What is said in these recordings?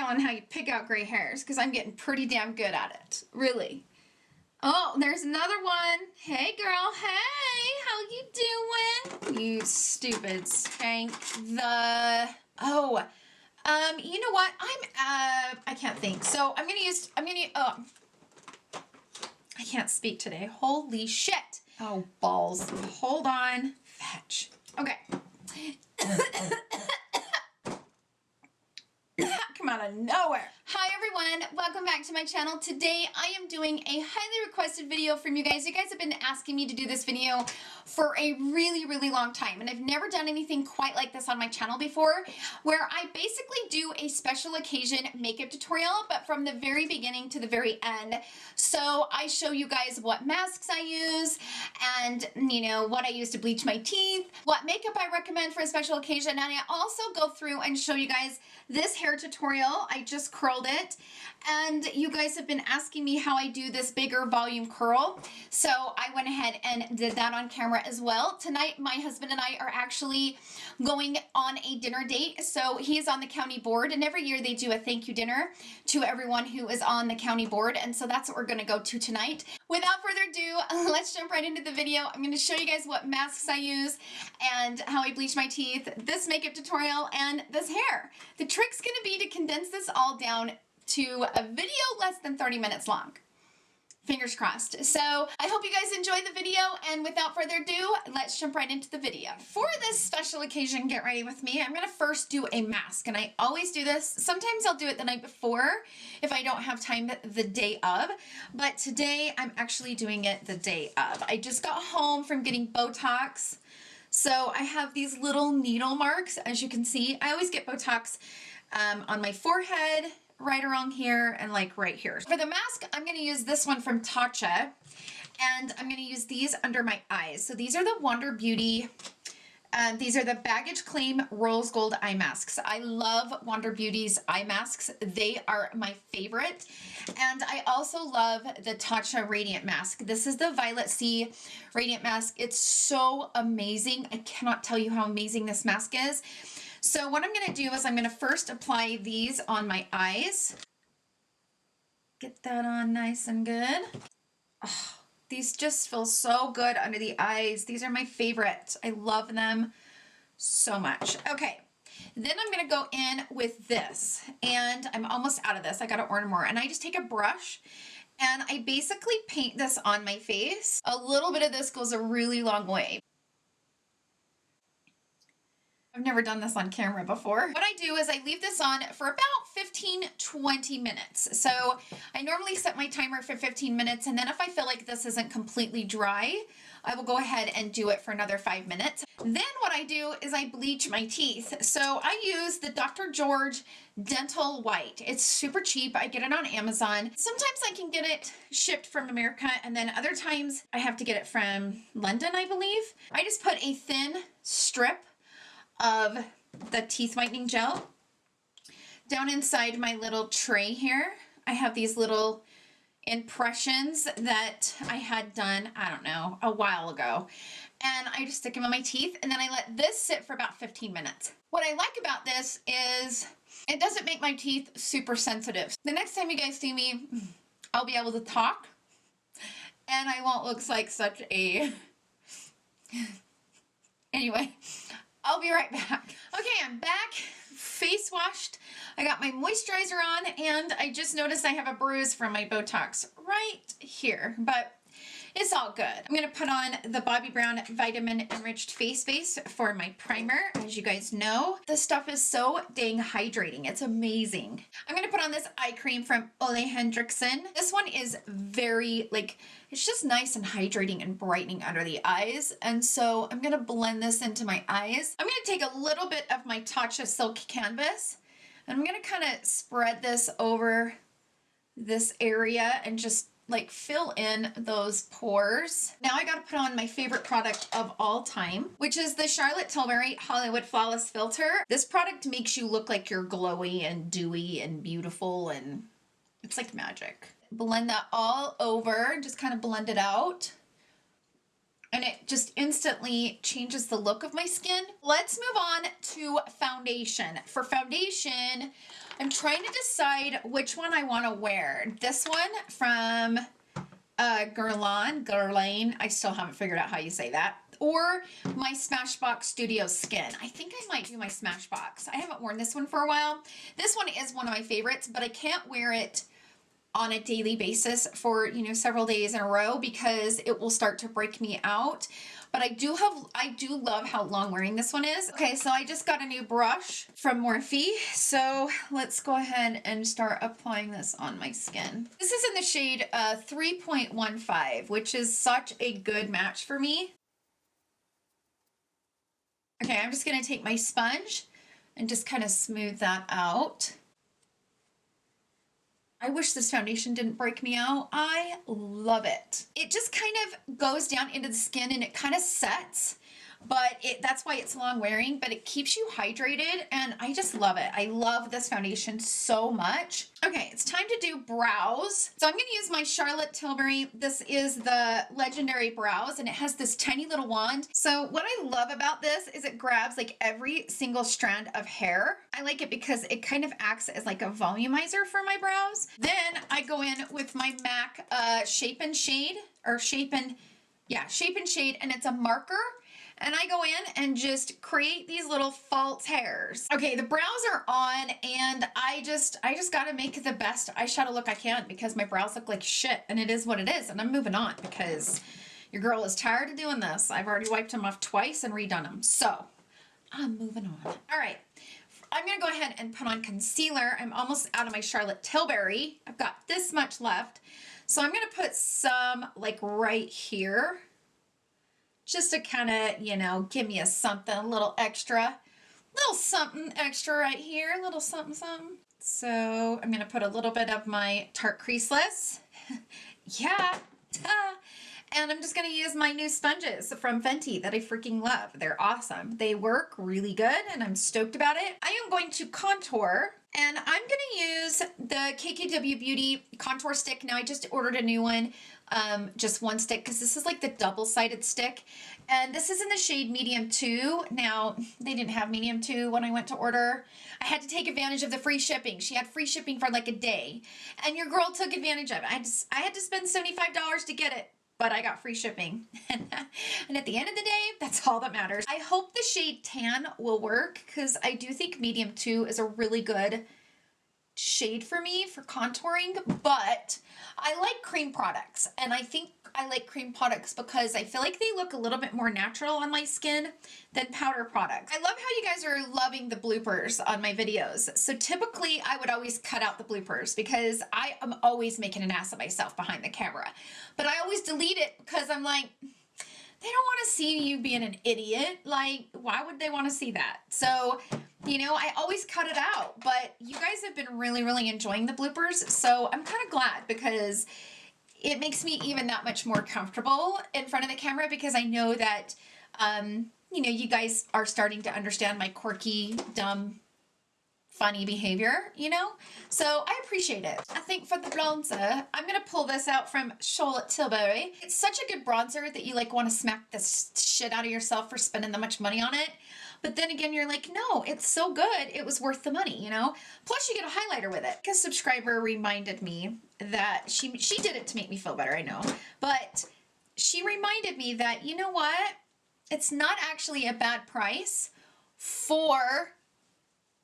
on how you pick out gray hairs because I'm getting pretty damn good at it. Really. Oh, there's another one. Hey, girl. Hey, how you doing? You stupid skank. You know what? I can't think. So I can't speak today. Holy shit. Oh, balls. Hold on. Fetch. Okay. Come out of nowhere. Hi everyone, welcome back to my channel. Today I am doing a highly requested video from you guys. You guys have been asking me to do this video for a really long time, and I've never done anything quite like this on my channel before, where I basically do a special occasion makeup tutorial, but from the very beginning to the very end. So I show you guys what masks I use and, you know, what I use to bleach my teeth, what makeup I recommend for a special occasion, and I also go through and show you guys this hair tutorial. I just curled it, and you guys have been asking me how I do this bigger volume curl, so I went ahead and did that on camera as well. Tonight my husband and I are actually going on a dinner date. So he is on the county board, and every year they do a thank you dinner to everyone who is on the county board, and so that's what we're going to go to tonight. Without further ado, let's jump right into the video. I'm going to show you guys what masks I use and how I bleach my teeth, this makeup tutorial, and this hair. The trick's going to be to condense this all down to a video less than 30 minutes long. Fingers crossed. So I hope you guys enjoyed the video, and without further ado, let's jump right into the video. For this special occasion, get ready with me. I'm going to first do a mask, and I always do this. Sometimes I'll do it the night before if I don't have time the day of, but today I'm actually doing it the day of. I just got home from getting Botox, so I have these little needle marks, as you can see. I always get Botox on my forehead, right around here, and like right here. For the mask, I'm going to use this one from Tatcha, and I'm going to use these under my eyes. So these are the Wonder Beauty, these are the Baggage Claim Rose Gold eye masks. I love Wonder Beauty's eye masks. They are my favorite. And I also love the Tatcha Radiant mask. This is the Violet Sea Radiant mask. It's so amazing. I cannot tell you how amazing this mask is. So what I'm going to do is I'm going to first apply these on my eyes. Get that on nice and good. Oh, these just feel so good under the eyes. These are my favorite. I love them so much. Okay, then I'm going to go in with this, and I'm almost out of this. I got to order more. And I just take a brush and I basically paint this on my face. A little bit of this goes a really long way. I've never done this on camera before. What I do is I leave this on for about 15-20 minutes. So I normally set my timer for 15 minutes, and then if I feel like this isn't completely dry, I will go ahead and do it for another 5 minutes. Then what I do is I bleach my teeth. So I use the Dr. George Dental White. It's super cheap. I get it on Amazon. Sometimes I can get it shipped from America, and then other times I have to get it from London, I believe. I just put a thin strip of the teeth whitening gel down inside my little tray here. I have these little impressions that I had done, I don't know, a while ago. And I just stick them on my teeth, and then I let this sit for about 15 minutes. What I like about this is it doesn't make my teeth super sensitive. The next time you guys see me, I'll be able to talk, and I won't look like such a... Anyway, I'll be right back. Okay, I'm back, face washed. I got my moisturizer on, and I just noticed I have a bruise from my Botox right here, but it's all good. I'm gonna put on the Bobbi Brown Vitamin Enriched Face Base for my primer. As you guys know, this stuff is so dang hydrating. It's amazing. I'm gonna put on this eye cream from Olehenricksen. This one is very, it's just nice and hydrating and brightening under the eyes. And so I'm gonna blend this into my eyes. I'm gonna take a little bit of my Tatcha Silk Canvas, and I'm gonna kind of spread this over this area and just fill in those pores. Now I gotta put on my favorite product of all time, which is the Charlotte Tilbury Hollywood Flawless Filter. This product makes you look like you're glowy and dewy and beautiful, and it's like magic. Blend that all over, just kind of blend it out. And it just instantly changes the look of my skin. Let's move on to foundation. For foundation, I'm trying to decide which one I want to wear. This one from Grwm, I still haven't figured out how you say that. Or my Smashbox Studio Skin. I think I might do my Smashbox. I haven't worn this one for a while. This one is one of my favorites, but I can't wear it on a daily basis for, you know, several days in a row because it will start to break me out. But I do love how long wearing this one is. Okay, so I just got a new brush from Morphe. So let's go ahead and start applying this on my skin. This is in the shade 3.15, which is such a good match for me. Okay, I'm just gonna take my sponge and just kind of smooth that out. I wish this foundation didn't break me out. I love it. It just kind of goes down into the skin and it kind of sets, but that's why it's long wearing, but it keeps you hydrated and I just love it. I love this foundation so much. Okay, it's time to do brows. So I'm gonna use my Charlotte Tilbury. This is the Legendary Brows and it has this tiny little wand. So what I love about this is it grabs like every single strand of hair. I like it because it kind of acts as like a volumizer for my brows. Then I go in with my MAC Shape and Shade, and it's a marker. And I go in and just create these little false hairs. Okay, the brows are on and I just gotta make the best eyeshadow look I can because my brows look like shit and it is what it is and I'm moving on because your girl is tired of doing this. I've already wiped them off twice and redone them. So I'm moving on. All right, I'm gonna go ahead and put on concealer. I'm almost out of my Charlotte Tilbury. I've got this much left. So I'm gonna put some like right here, just to kind of, you know, give me a something, a little something extra right here, a little something, something. So I'm going to put a little bit of my Tarte Creaseless. Yeah. And I'm just going to use my new sponges from Fenty that I freaking love. They're awesome. They work really good and I'm stoked about it. I am going to contour and I'm going to use the KKW Beauty contour stick. Now I just ordered a new one, just one stick because this is like the double-sided stick. And this is in the shade medium 2. Now, they didn't have medium 2 when I went to order. I had to take advantage of the free shipping. She had free shipping for like a day. And your girl took advantage of it. I had to spend $75 to get it, but I got free shipping. And at the end of the day, that's all that matters. I hope the shade Tan will work because I do think medium 2 is a really good shade for me for contouring, but I like cream products and I think I like cream products because I feel like they look a little bit more natural on my skin than powder products. I love how you guys are loving the bloopers on my videos. So typically I would always cut out the bloopers because I am always making an ass of myself behind the camera, but I always delete it because I'm like, they don't want to see you being an idiot. Like, why would they want to see that? So, you know, I always cut it out, but you guys have been really, really enjoying the bloopers. So I'm kind of glad because it makes me even that much more comfortable in front of the camera because I know that, you know, you guys are starting to understand my quirky, dumb, funny behavior, you know? So I appreciate it. I think for the bronzer, I'm gonna pull this out from Charlotte Tilbury. It's such a good bronzer that you like want to smack the shit out of yourself for spending that much money on it. But then again, you're like, no, it's so good. It was worth the money, you know? Plus you get a highlighter with it. A subscriber reminded me that she did it to make me feel better, I know. But she reminded me that, you know what? It's not actually a bad price for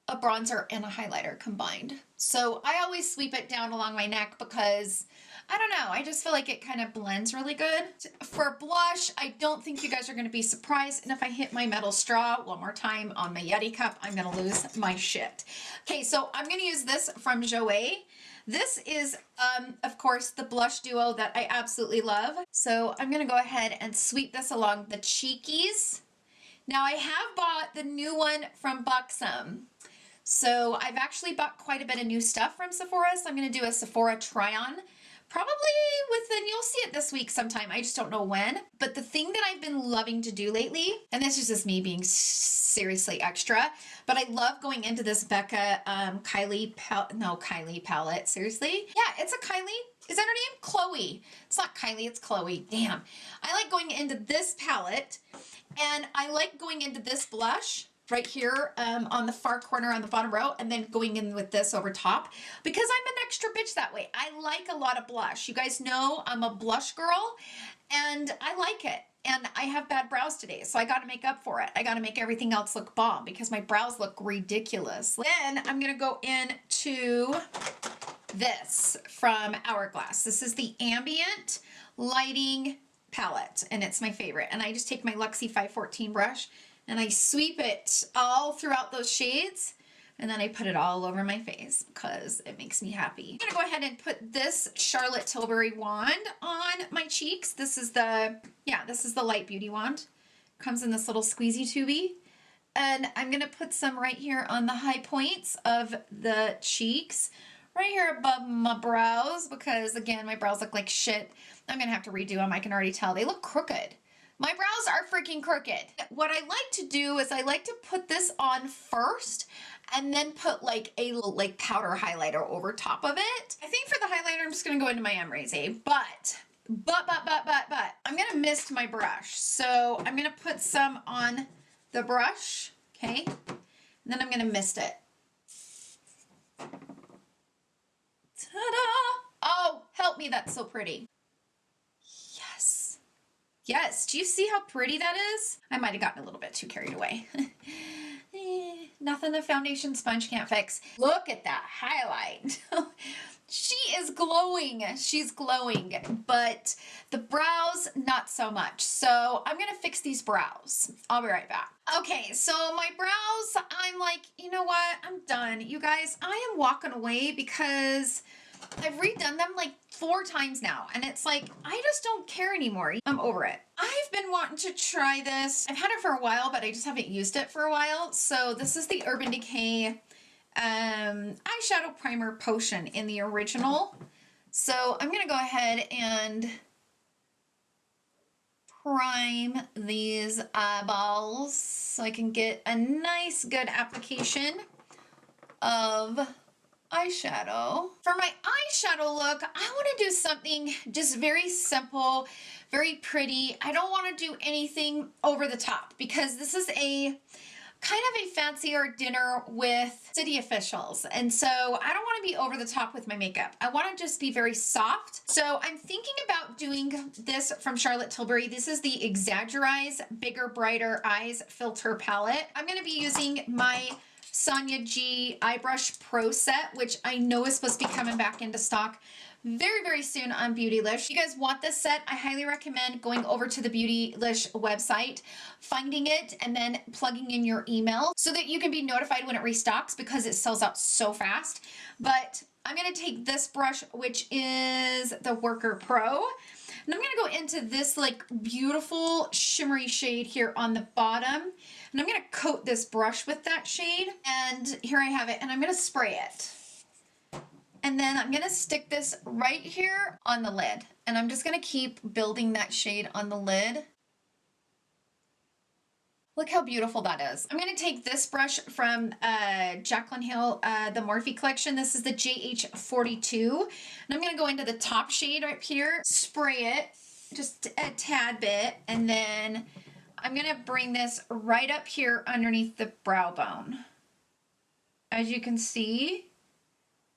a bronzer and a highlighter combined. So I always sweep it down along my neck because, I don't know, I just feel like it kind of blends really good. For blush, I don't think you guys are going to be surprised. And if I hit my metal straw one more time on my Yeti cup, I'm going to lose my shit. Okay, so I'm going to use this from Jouer. This is, of course, the blush duo that I absolutely love. So I'm going to go ahead and sweep this along the cheekies. Now I have bought the new one from Buxom. So I've actually bought quite a bit of new stuff from Sephora, so I'm going to do a Sephora try-on. Probably within, you'll see it this week sometime, I just don't know when. But the thing that I've been loving to do lately, and this is just me being seriously extra, but I love going into this Becca Kylie palette, seriously? Yeah, it's a Kylie. Is that her name? Chloe. It's not Kylie, it's Chloe. Damn. I like going into this palette, and I like going into this blush right here on the far corner on the bottom row, and then going in with this over top because I'm an extra bitch that way. I like a lot of blush. You guys know I'm a blush girl, and I like it. And I have bad brows today, so I got to make up for it. I got to make everything else look bomb because my brows look ridiculous. Then I'm going to go into this from Hourglass. This is the Ambient Lighting Palette, and it's my favorite. And I just take my Luxie 514 brush, and I sweep it all throughout those shades, and then I put it all over my face because it makes me happy. I'm gonna go ahead and put this Charlotte Tilbury wand on my cheeks. This is the Light Beauty wand. Comes in this little squeezy tubey. And I'm gonna put some right here on the high points of the cheeks, right here above my brows, because again, my brows look like shit. I'm gonna have to redo them. I can already tell they look crooked. My brows are freaking crooked. What I like to do is I like to put this on first and then put like a little like powder highlighter over top of it. I think for the highlighter, I'm just gonna go into my Emraze, but I'm gonna mist my brush. So I'm gonna put some on the brush, okay? And then I'm gonna mist it. Ta-da! Oh, help me, that's so pretty. Yes, do you see how pretty that is? I might have gotten a little bit too carried away. Nothing a foundation sponge can't fix. Look at that highlight. She is glowing. She's glowing, but the brows, not so much. So I'm gonna fix these brows. I'll be right back. Okay, so my brows, I'm like, you know what? I'm done. You guys, I am walking away because I've redone them like 4 times now, and it's like, I just don't care anymore. I'm over it. I've been wanting to try this. I've had it for a while, but I just haven't used it for a while. So this is the Urban Decay eyeshadow primer potion in the original. So I'm gonna go ahead and prime these eyeballs so I can get a nice good application of eyeshadow. For my eyeshadow look, I want to do something just very simple, very pretty. I don't want to do anything over the top because this is a kind of a fancier dinner with city officials. And so I don't want to be over the top with my makeup. I want to just be very soft. So I'm thinking about doing this from Charlotte Tilbury. This is the Exaggerize Bigger Brighter Eyes Filter Palette. I'm going to be using my Sonia G Eyebrush Pro set, which I know is supposed to be coming back into stock very, very soon on Beautylish. If you guys want this set, I highly recommend going over to the Beautylish website, finding it, and then plugging in your email so that you can be notified when it restocks because it sells out so fast. But I'm going to take this brush, which is the Worker Pro, and I'm going to go into this like beautiful shimmery shade here on the bottom. And I'm going to coat this brush with that shade. And here I have it. And I'm going to spray it. And then I'm going to stick this right here on the lid. And I'm just going to keep building that shade on the lid. Look how beautiful that is. I'm going to take this brush from Jaclyn Hill, the Morphe collection. This is the JH42. And I'm going to go into the top shade right here, spray it just a tad bit, and then I'm going to bring this right up here underneath the brow bone. As you can see,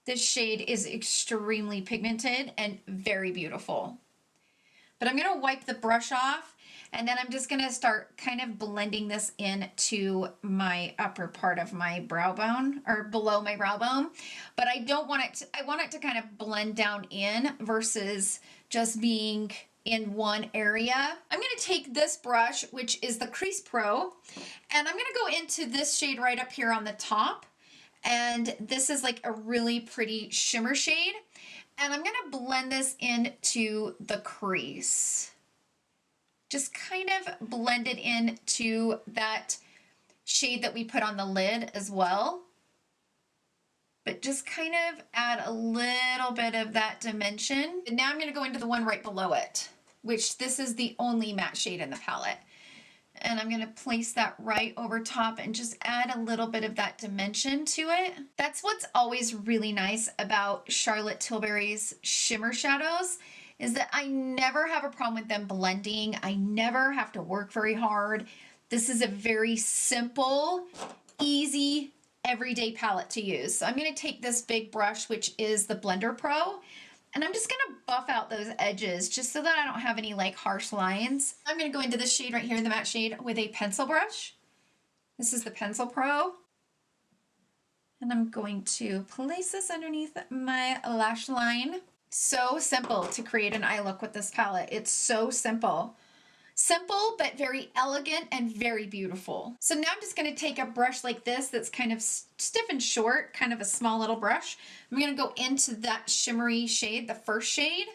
this shade is extremely pigmented and very beautiful. But I'm going to wipe the brush off, and then I'm just going to start kind of blending this into my upper part of my brow bone, or below my brow bone. But I don't want it to, I want it to kind of blend down in versus just being in one area. I'm going to take this brush, which is the Crease Pro, and I'm going to go into this shade right up here on the top. And this is like a really pretty shimmer shade. And I'm going to blend this into the crease. Just kind of blend it into that shade that we put on the lid as well. But just kind of add a little bit of that dimension. And now I'm going to go into the one right below it, which this is the only matte shade in the palette. And I'm gonna place that right over top and just add a little bit of that dimension to it. That's what's always really nice about Charlotte Tilbury's shimmer shadows, is that I never have a problem with them blending. I never have to work very hard. This is a very simple, easy, everyday palette to use. So I'm gonna take this big brush, which is the Blender Pro, and I'm just gonna buff out those edges just so that I don't have any like harsh lines. I'm gonna go into this shade right here, the matte shade, with a pencil brush. This is the Pencil Pro. And I'm going to place this underneath my lash line. So simple to create an eye look with this palette. It's so simple. Simple, but very elegant and very beautiful. So now I'm just gonna take a brush like this that's kind of stiff and short, kind of a small little brush. I'm gonna go into that shimmery shade, the first shade,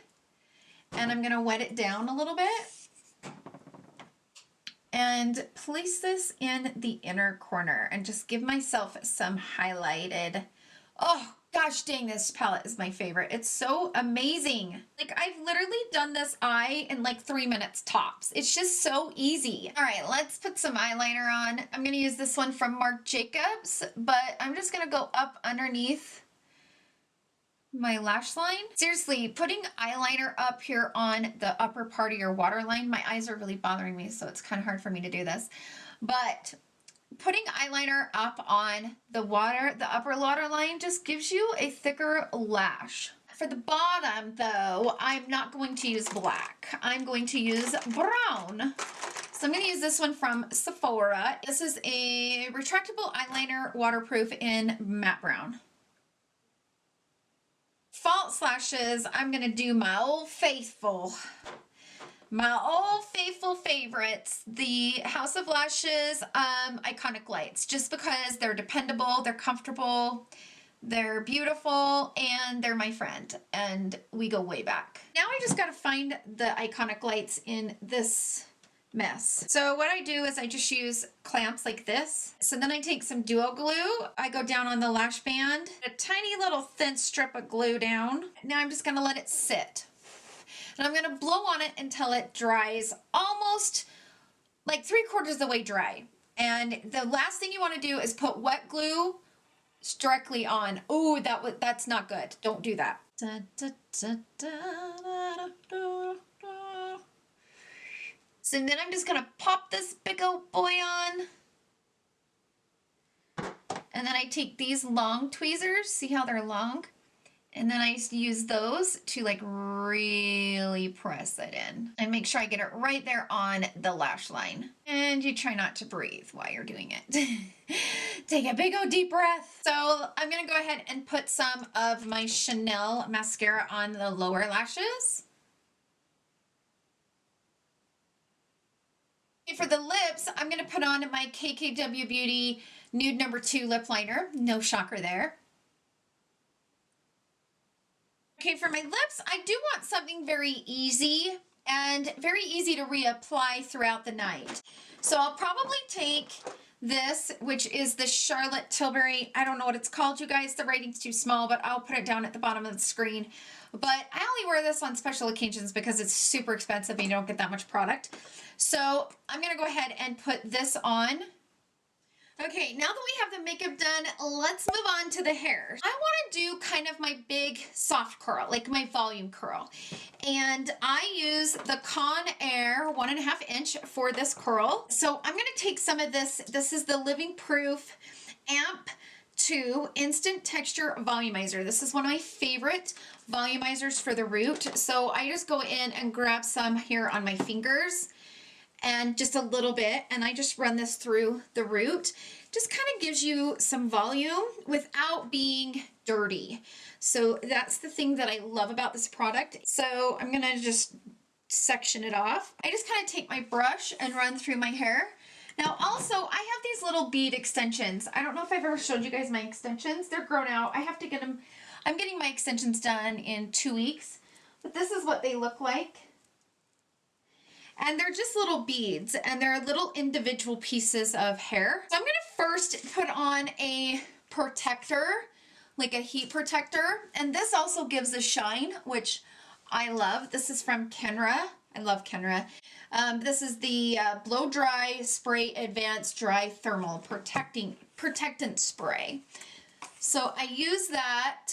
and I'm gonna wet it down a little bit and place this in the inner corner and just give myself some highlighted. Oh, gosh dang, this palette is my favorite. It's so amazing. Like, I've literally done this eye in like 3 minutes tops. It's just so easy. All right, let's put some eyeliner on. I'm gonna use this one from Marc Jacobs, but I'm just gonna go up underneath my lash line. Seriously, putting eyeliner up here on the upper part of your waterline, my eyes are really bothering me, so it's kind of hard for me to do this. But putting eyeliner up on the upper waterline just gives you a thicker lash. For the bottom though, I'm not going to use black. I'm going to use brown. So I'm going to use this one from Sephora. This is a retractable eyeliner, waterproof in matte brown. False lashes, I'm going to do my old faithful favorites, the House of Lashes Iconic Lights, just because they're dependable, they're comfortable, they're beautiful, and they're my friend, and we go way back. Now I just gotta find the Iconic Lights in this mess. So what I do is I just use clamps like this. So then I take some duo glue, I go down on the lash band, a tiny little thin strip of glue down. Now I'm just gonna let it sit. And I'm gonna blow on it until it dries almost like 3/4 of the way dry. And the last thing you wanna do is put wet glue directly on. Oh, that's not good. Don't do that. So then I'm just gonna pop this big old boy on. And then I take these long tweezers, see how they're long? And then I use those to like really press it in and make sure I get it right there on the lash line. And you try not to breathe while you're doing it. Take a big old deep breath. So I'm gonna go ahead and put some of my Chanel mascara on the lower lashes. Okay, for the lips, I'm gonna put on my KKW Beauty Nude No. 2 lip liner. No shocker there. Okay, for my lips, I do want something very easy and very easy to reapply throughout the night. So I'll probably take this, which is the Charlotte Tilbury, I don't know what it's called, you guys, the writing's too small, but I'll put it down at the bottom of the screen. But I only wear this on special occasions because it's super expensive and you don't get that much product. So I'm gonna go ahead and put this on. Okay, now that we have the makeup done, let's move on to the hair. I want to do kind of my big soft curl, like my volume curl. And I use the Conair 1.5 inch for this curl. So I'm going to take some of this. This is the Living Proof Amp 2 Instant Texture Volumizer. This is one of my favorite volumizers for the root. So I just go in and grab some here on my fingers and just a little bit, and I just run this through the root. Just kind of gives you some volume without being dirty. So that's the thing that I love about this product. So I'm gonna just section it off. I just kind of take my brush and run through my hair. Now also, I have these little bead extensions. I don't know if I've ever showed you guys my extensions. They're grown out. I have to get them, I'm getting my extensions done in 2 weeks. But this is what they look like. And they're just little beads, and they're little individual pieces of hair. So I'm gonna first put on a protector, like a heat protector. And this also gives a shine, which I love. This is from Kenra. I love Kenra. This is the Blow Dry Spray Advanced Dry Thermal Protectant Spray. So I use that,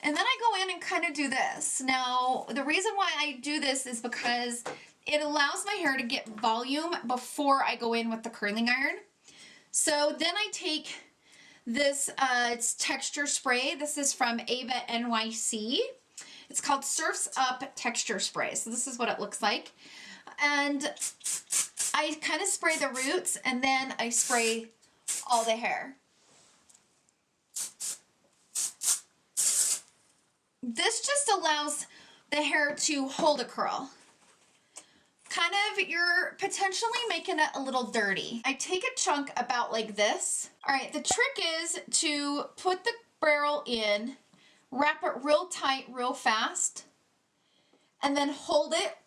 and then I go in and kind of do this. Now, the reason why I do this is because it allows my hair to get volume before I go in with the curling iron. So then I take this it's texture spray. This is from Ava NYC. It's called Surfs Up Texture Spray. So this is what it looks like. And I kind of spray the roots, and then I spray all the hair. This just allows the hair to hold a curl. Kind of, you're potentially making it a little dirty. I take a chunk about like this. All right, the trick is to put the barrel in, wrap it real tight, real fast, and then hold it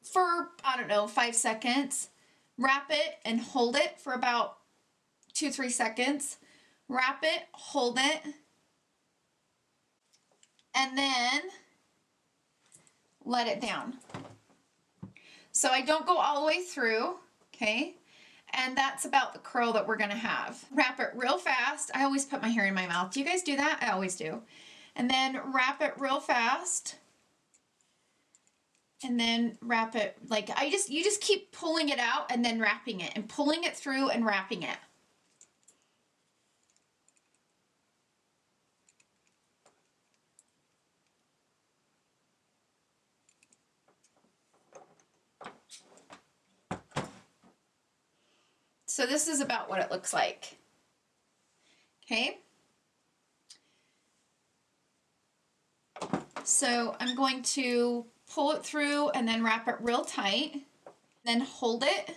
for, I don't know, 5 seconds. Wrap it and hold it for about 2-3 seconds. Wrap it, hold it, and then let it down. So I don't go all the way through, okay? And that's about the curl that we're gonna have. Wrap it real fast. I always put my hair in my mouth. Do you guys do that? I always do. And then wrap it real fast. And then wrap it like, you just keep pulling it out and then wrapping it and pulling it through and wrapping it. So this is about what it looks like. Okay. So I'm going to pull it through and then wrap it real tight. Then hold it.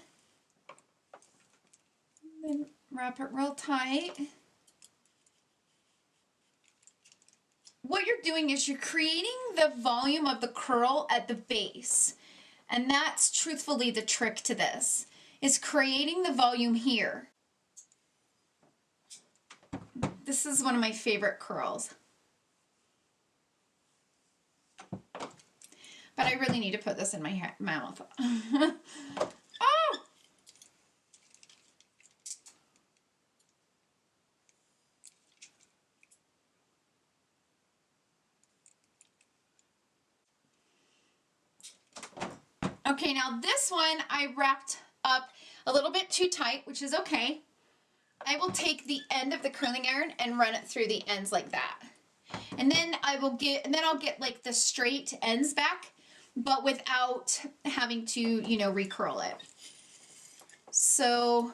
Then wrap it real tight. What you're doing is you're creating the volume of the curl at the base. And that's truthfully the trick to this, is creating the volume here. This is one of my favorite curls. But I really need to put this in my mouth. Oh! Okay, now this one I wrapped up a little bit too tight, which is okay. I will take the end of the curling iron and run it through the ends like that. And then I'll get like the straight ends back, but without having to, you know, recurl it. So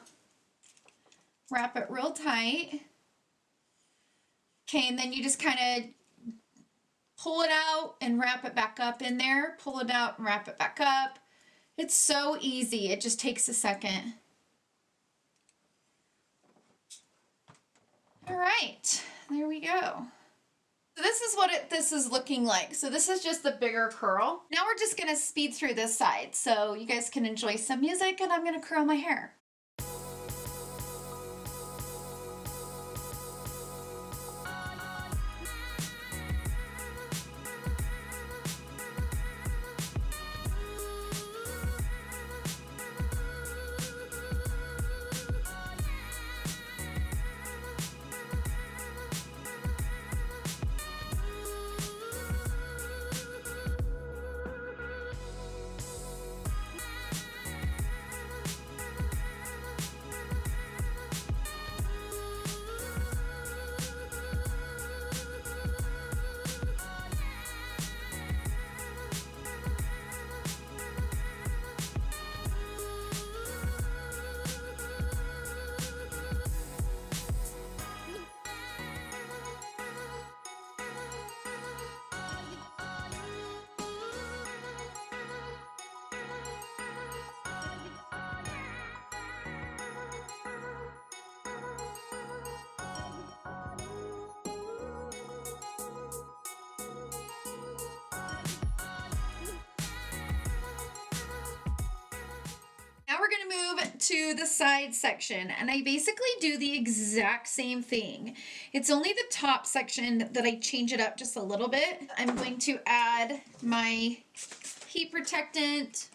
wrap it real tight. Okay, and then you just kind of pull it out and wrap it back up in there. Pull it out and wrap it back up. It's so easy. It just takes a second. All right, there we go. So this is what this is looking like. So this is just the bigger curl. Now we're just gonna speed through this side so you guys can enjoy some music, and I'm gonna curl my hair. Now we're going to move to the side section, and I basically do the exact same thing. It's only the top section that I change it up just a little bit. I'm going to add my heat protectant.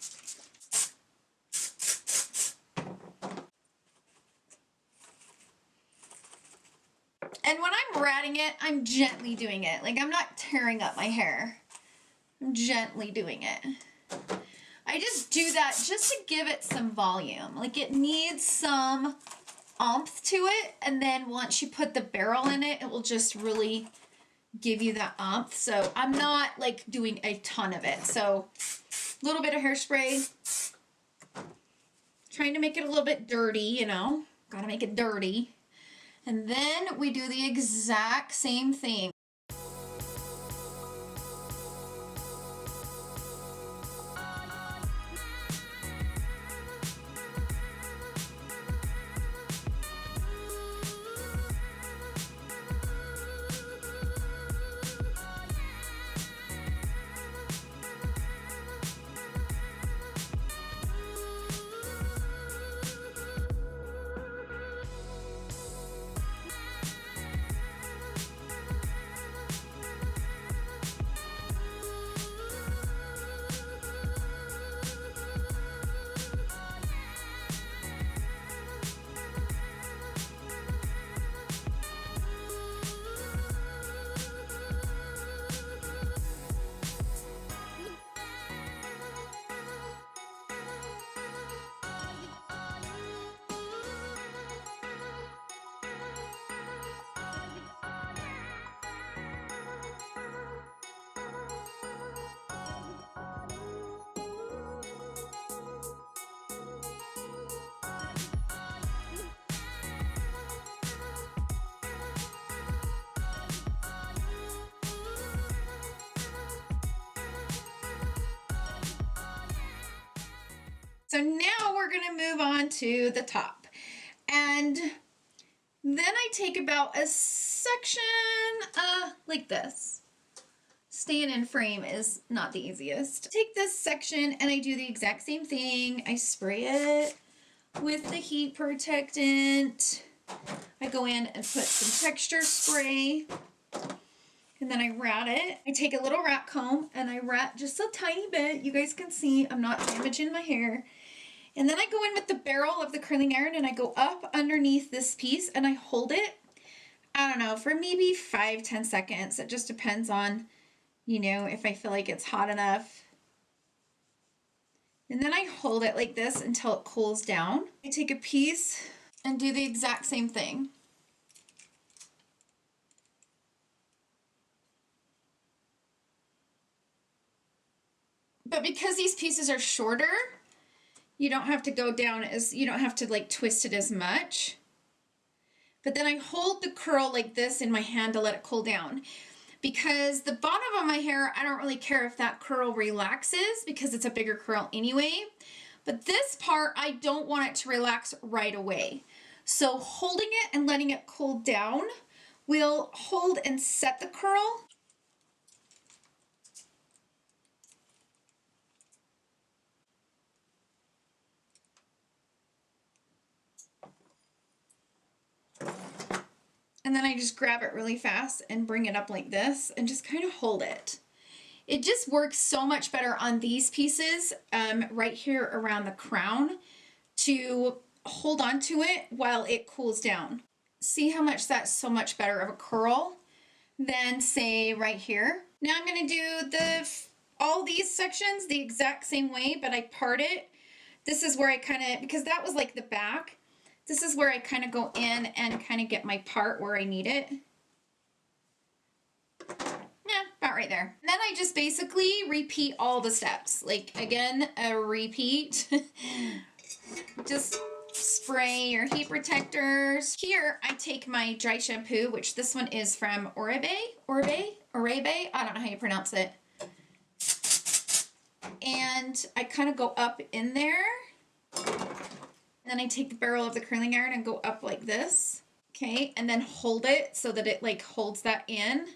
And when I'm ratting it, I'm gently doing it. Like, I'm not tearing up my hair. I'm gently doing it. I just do that just to give it some volume. Like, it needs some oomph to it, and then once you put the barrel in it, it will just really give you that oomph. So I'm not like doing a ton of it. So a little bit of hairspray, trying to make it a little bit dirty, you know, gotta make it dirty. And then we do the exact same thing. So now we're gonna move on to the top. And then I take about a section like this. Staying in frame is not the easiest. Take this section and I do the exact same thing. I spray it with the heat protectant. I go in and put some texture spray. And then I rat it. I take a little rat comb and I rat just a tiny bit. You guys can see I'm not damaging my hair. And then I go in with the barrel of the curling iron and I go up underneath this piece and I hold it, I don't know, for maybe 5-10 seconds. It just depends on, you know, if I feel like it's hot enough. And then I hold it like this until it cools down. I take a piece and do the exact same thing. But because these pieces are shorter, you don't have to go down as, you don't have to like twist it as much. But then I hold the curl like this in my hand to let it cool down. Because the bottom of my hair, I don't really care if that curl relaxes because it's a bigger curl anyway. But this part, I don't want it to relax right away. So holding it and letting it cool down will hold and set the curl. And then I just grab it really fast and bring it up like this and just kind of hold it. It just works so much better on these pieces right here around the crown to hold on to it while it cools down. See how much that's so much better of a curl than say right here. Now I'm going to do all these sections the exact same way, but I part it. This is where I kind of, because that was like the back. This is where I kind of go in and kind of get my part where I need it. Yeah, about right there. And then I just basically repeat all the steps. Like, again, a repeat. Just spray your heat protectors. Here, I take my dry shampoo, which this one is from Oribe. I don't know how you pronounce it. And I kind of go up in there. Then I take the barrel of the curling iron and go up like this. Okay, and then hold it so that it like holds that in.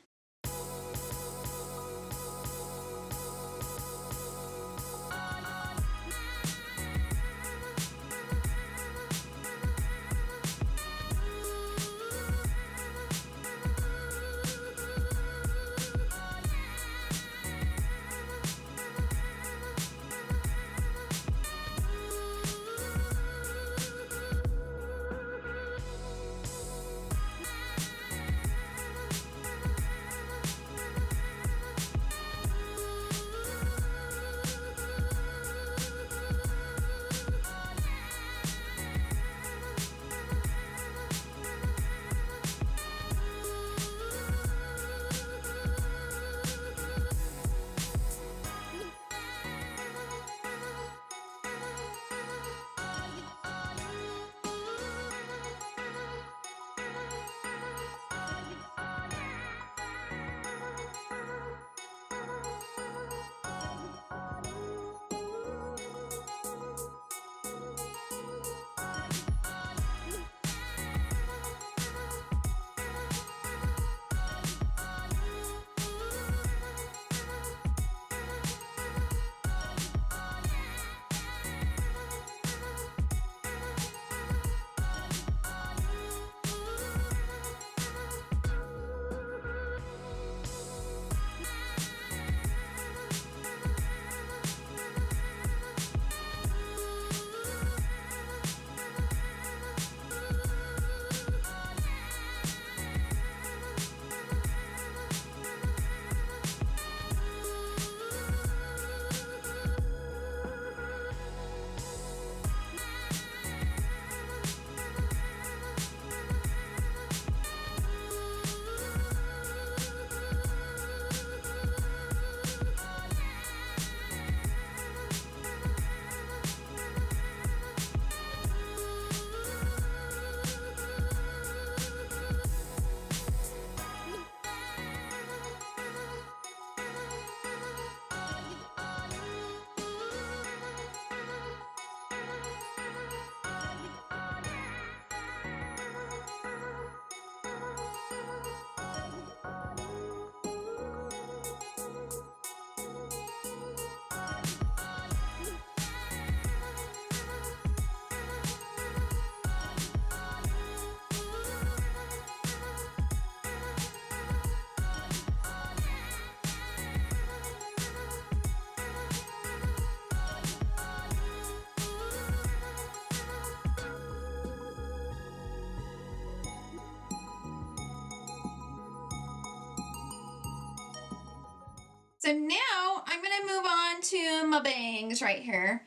So now I'm going to move on to my bangs right here.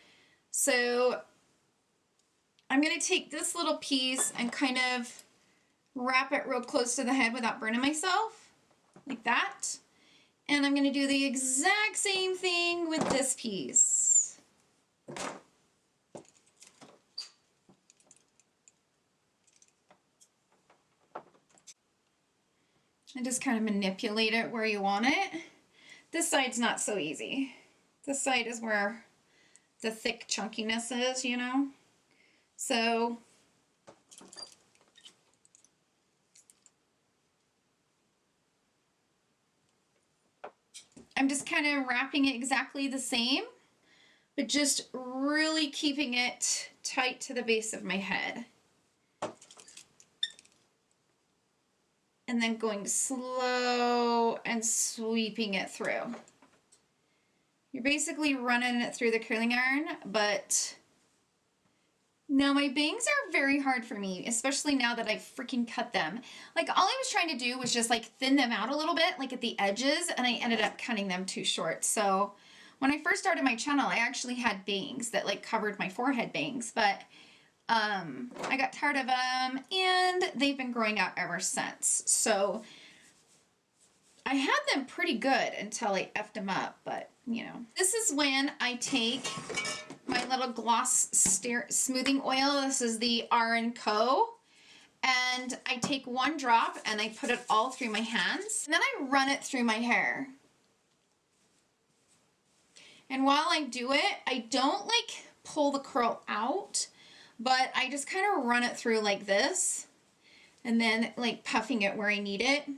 So I'm going to take this little piece and kind of wrap it real close to the head without burning myself, like that. And I'm going to do the exact same thing with this piece. And just kind of manipulate it where you want it. This side's not so easy. This side is where the thick chunkiness is, you know? So I'm just kind of wrapping it exactly the same, but just really keeping it tight to the base of my head. And then going slow and sweeping it through. You're basically running it through the curling iron, but no, my bangs are very hard for me, especially now that I've freaking cut them. Like, all I was trying to do was just like thin them out a little bit, like at the edges, and I ended up cutting them too short. So when I first started my channel, I actually had bangs that like covered my forehead bangs, but I got tired of them and they've been growing out ever since. So I had them pretty good until I effed them up, but you know. This is when I take my little gloss smoothing oil. This is the R & Co. And I take one drop and I put it all through my hands. And then I run it through my hair. And while I do it, I don't like pull the curl out, but I just kind of run it through like this. And then like puffing it where I need it.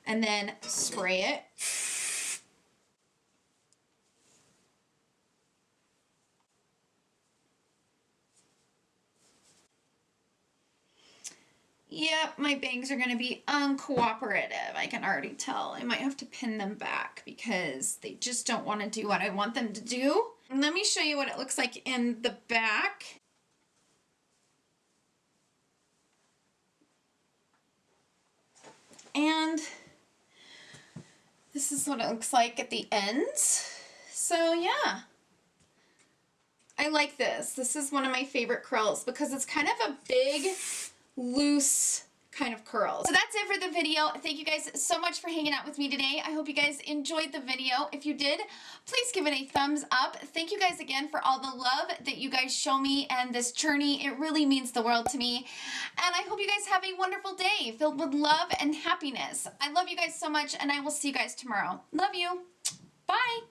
And then spray it. Yep, my bangs are going to be uncooperative. I can already tell. I might have to pin them back because they just don't want to do what I want them to do. And let me show you what it looks like in the back. And this is what it looks like at the ends. So yeah, I like this. This is one of my favorite curls because it's kind of a big, loose kind of curl. So that's it for the video. Thank you guys so much for hanging out with me today. I hope you guys enjoyed the video. If you did, please give it a thumbs up. Thank you guys again for all the love that you guys show me and this journey. It really means the world to me. And I hope you guys have a wonderful day filled with love and happiness. I love you guys so much, and I will see you guys tomorrow. Love you. Bye.